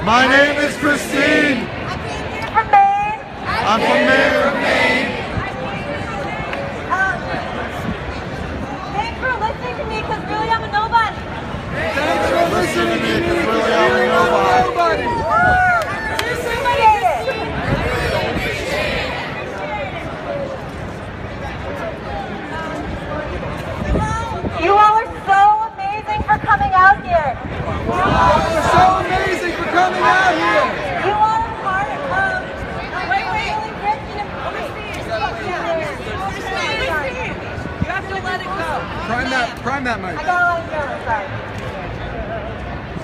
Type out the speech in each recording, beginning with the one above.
My name is Christine. I came here from Maine. I'm from Maine. Thanks for listening to me, because really I'm a nobody. Thanks for listening to me, because really I'm a nobody. You all are so amazing for coming out here. You all are so amazing for coming out here. You all are part of really Christian and overseas. You have to let it go. Prime that mic. I gotta let it go, sorry.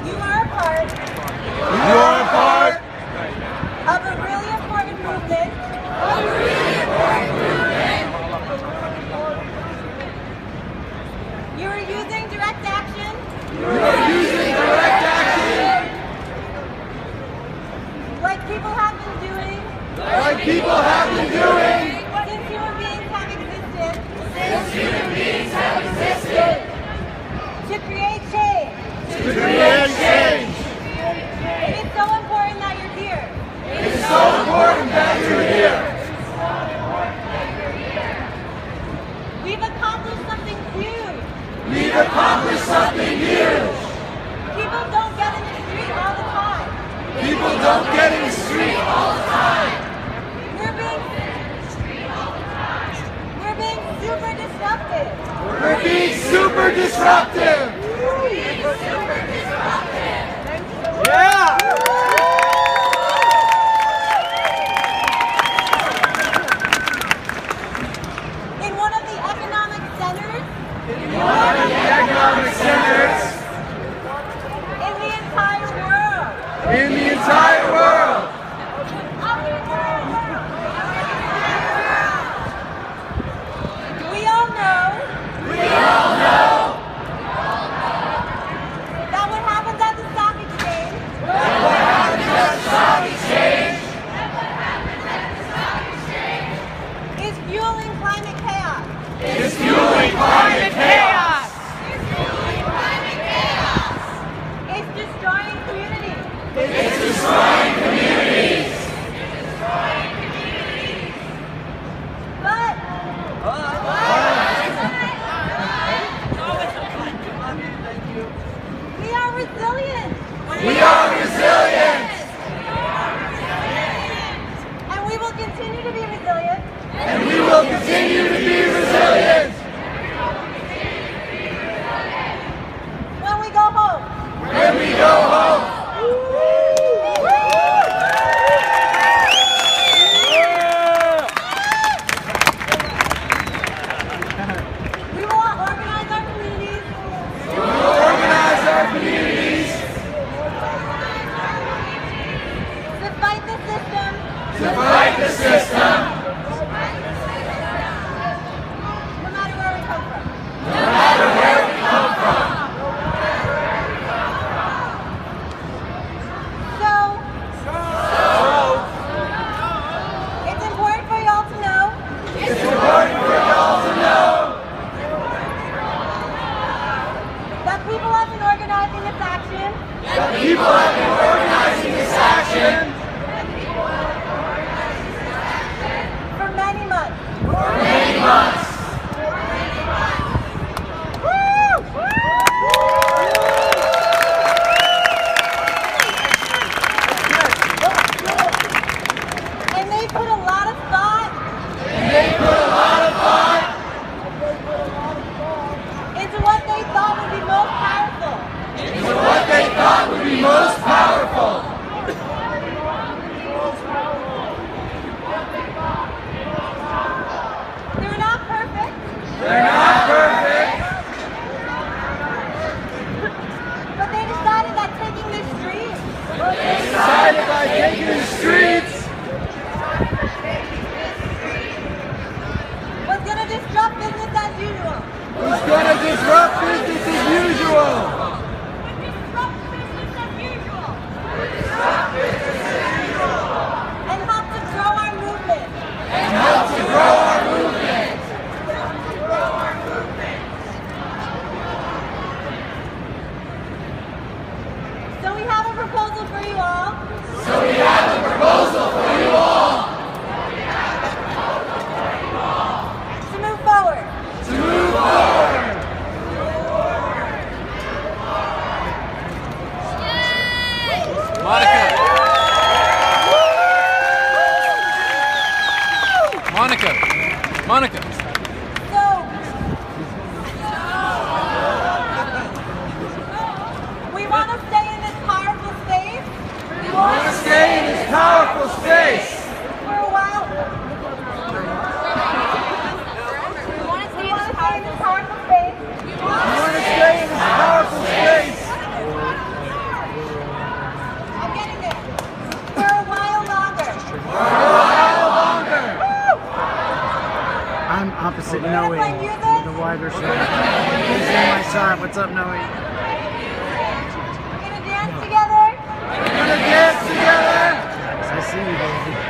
You are a part. You are a part of a really important movement. You are using direct action. Like people have been doing. Since human beings have existed. To create change. It is so important that you're here. We've accomplished something huge. People don't get in the street all the time. We're being super disruptive. We're being super disruptive. Yeah! In one of the economic centers. In the entire world. We all know opposite We're Noe, gonna play music. the wider shot. He's in my shot. What's up, Noe? We're gonna dance together. We're gonna dance together. I see you, baby.